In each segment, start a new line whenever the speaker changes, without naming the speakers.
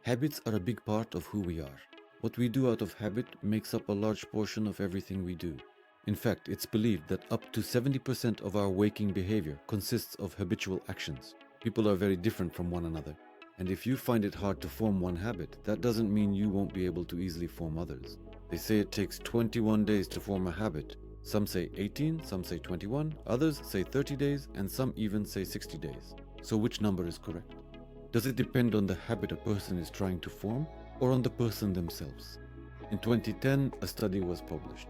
Habits are a big part of who we are. What we do out of habit makes up a large portion of everything we do. In fact, it's believed that up to 70% of our waking behavior consists of habitual actions. People are very different from one another. And if you find it hard to form one habit, that doesn't mean you won't be able to easily form others. They say it takes 21 days to form a habit. Some say 18, some say 21, others say 30 days, and some even say 60 days. So which number is correct? Does it depend on the habit a person is trying to form, or on the person themselves? In 2010, a study was published.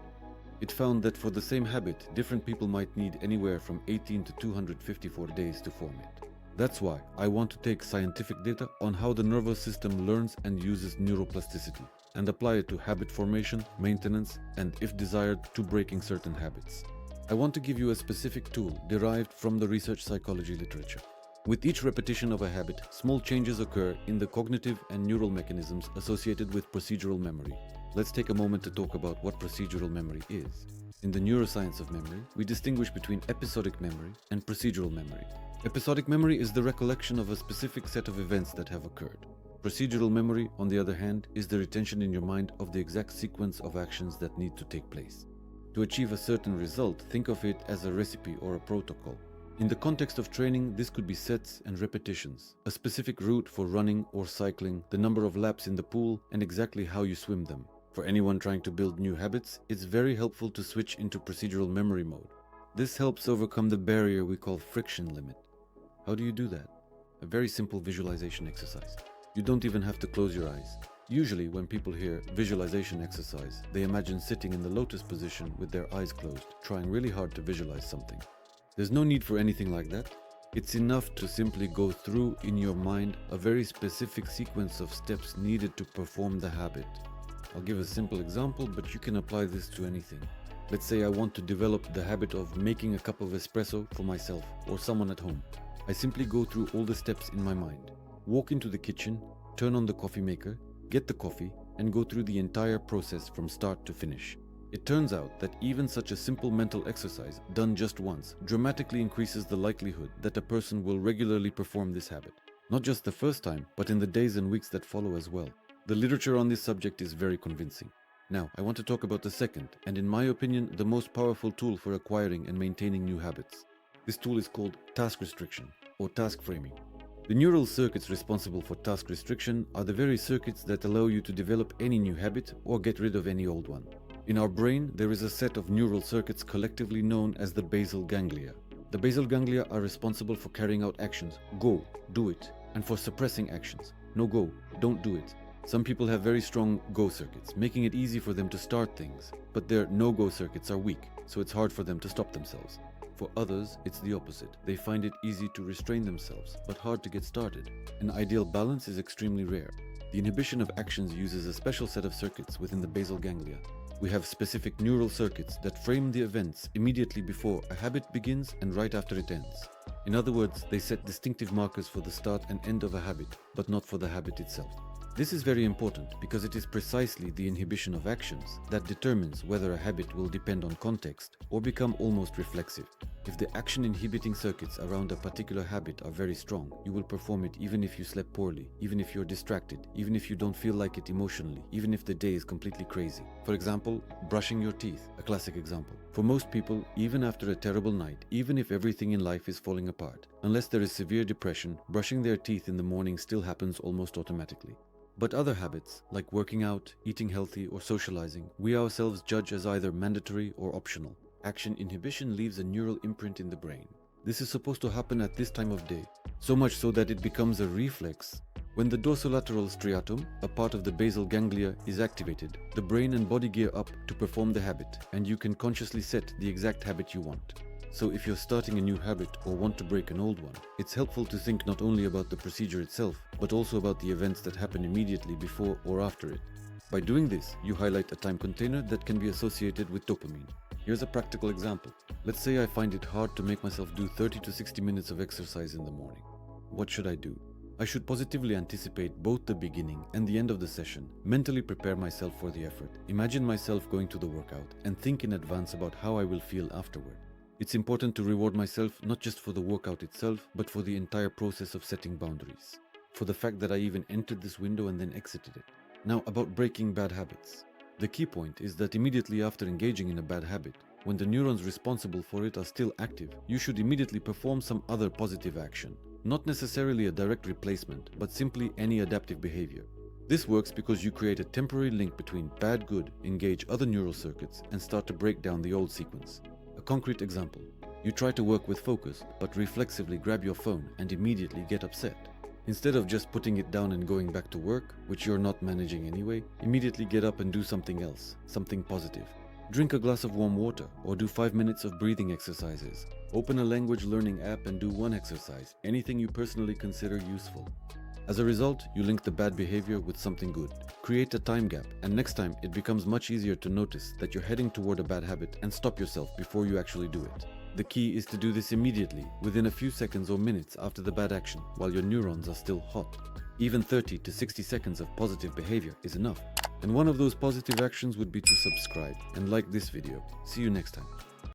It found that for the same habit, different people might need anywhere from 18 to 254 days to form it. That's why I want to take scientific data on how the nervous system learns and uses neuroplasticity, and apply it to habit formation, maintenance, and, if desired, to breaking certain habits. I want to give you a specific tool derived from the research psychology literature. With each repetition of a habit, small changes occur in the cognitive and neural mechanisms associated with procedural memory. Let's take a moment to talk about what procedural memory is. In the neuroscience of memory, we distinguish between episodic memory and procedural memory. Episodic memory is the recollection of a specific set of events that have occurred. Procedural memory, on the other hand, is the retention in your mind of the exact sequence of actions that need to take place. To achieve a certain result, think of it as a recipe or a protocol. In the context of training, this could be sets and repetitions, a specific route for running or cycling, the number of laps in the pool, and exactly how you swim them. For anyone trying to build new habits, it's very helpful to switch into procedural memory mode. This helps overcome the barrier we call friction limit. How do you do that? A very simple visualization exercise. You don't even have to close your eyes. Usually, when people hear visualization exercise, they imagine sitting in the lotus position with their eyes closed, trying really hard to visualize something. There's no need for anything like that. It's enough to simply go through in your mind a very specific sequence of steps needed to perform the habit. I'll give a simple example, but you can apply this to anything. Let's say I want to develop the habit of making a cup of espresso for myself or someone at home. I simply go through all the steps in my mind. Walk into the kitchen, turn on the coffee maker, get the coffee, and go through the entire process from start to finish. It turns out that even such a simple mental exercise, done just once, dramatically increases the likelihood that a person will regularly perform this habit. Not just the first time, but in the days and weeks that follow as well. The literature on this subject is very convincing. Now, I want to talk about the second, and in my opinion, the most powerful tool for acquiring and maintaining new habits. This tool is called task restriction, or task framing. The neural circuits responsible for task restriction are the very circuits that allow you to develop any new habit or get rid of any old one. In our brain, there is a set of neural circuits collectively known as the basal ganglia. The basal ganglia are responsible for carrying out actions, go, do it, and for suppressing actions, no go, don't do it. Some people have very strong go circuits, making it easy for them to start things, but their no-go circuits are weak, so it's hard for them to stop themselves. For others, it's the opposite. They find it easy to restrain themselves, but hard to get started. An ideal balance is extremely rare. The inhibition of actions uses a special set of circuits within the basal ganglia. We have specific neural circuits that frame the events immediately before a habit begins and right after it ends. In other words, they set distinctive markers for the start and end of a habit, but not for the habit itself. This is very important because it is precisely the inhibition of actions that determines whether a habit will depend on context or become almost reflexive. If the action-inhibiting circuits around a particular habit are very strong, you will perform it even if you slept poorly, even if you're distracted, even if you don't feel like it emotionally, even if the day is completely crazy. For example, brushing your teeth, a classic example. For most people, even after a terrible night, even if everything in life is falling apart, unless there is severe depression, brushing their teeth in the morning still happens almost automatically. But other habits, like working out, eating healthy, or socializing, we ourselves judge as either mandatory or optional. Action inhibition leaves a neural imprint in the brain. This is supposed to happen at this time of day, so much so that it becomes a reflex. When the dorsolateral striatum, a part of the basal ganglia, is activated, the brain and body gear up to perform the habit, and you can consciously set the exact habit you want. So if you're starting a new habit or want to break an old one, it's helpful to think not only about the procedure itself, but also about the events that happen immediately before or after it. By doing this, you highlight a time container that can be associated with dopamine. Here's a practical example. Let's say I find it hard to make myself do 30 to 60 minutes of exercise in the morning. What should I do? I should positively anticipate both the beginning and the end of the session, mentally prepare myself for the effort, imagine myself going to the workout, and think in advance about how I will feel afterward. It's important to reward myself not just for the workout itself, but for the entire process of setting boundaries. for the fact that I even entered this window and then exited it. Now, about breaking bad habits. The key point is that immediately after engaging in a bad habit, when the neurons responsible for it are still active, you should immediately perform some other positive action. Not necessarily a direct replacement, but simply any adaptive behavior. This works because you create a temporary link between bad-good, engage other neural circuits, and start to break down the old sequence. A concrete example. You try to work with focus, but reflexively grab your phone and immediately get upset. Instead of just putting it down and going back to work, which you're not managing anyway, immediately get up and do something else, something positive. Drink a glass of warm water or do 5 minutes of breathing exercises. Open a language learning app and do one exercise, anything you personally consider useful. As a result, you link the bad behavior with something good. Create a time gap, and next time it becomes much easier to notice that you're heading toward a bad habit and stop yourself before you actually do it. The key is to do this immediately, within a few seconds or minutes after the bad action, while your neurons are still hot. Even 30 to 60 seconds of positive behavior is enough. And one of those positive actions would be to subscribe and like this video. See you next time.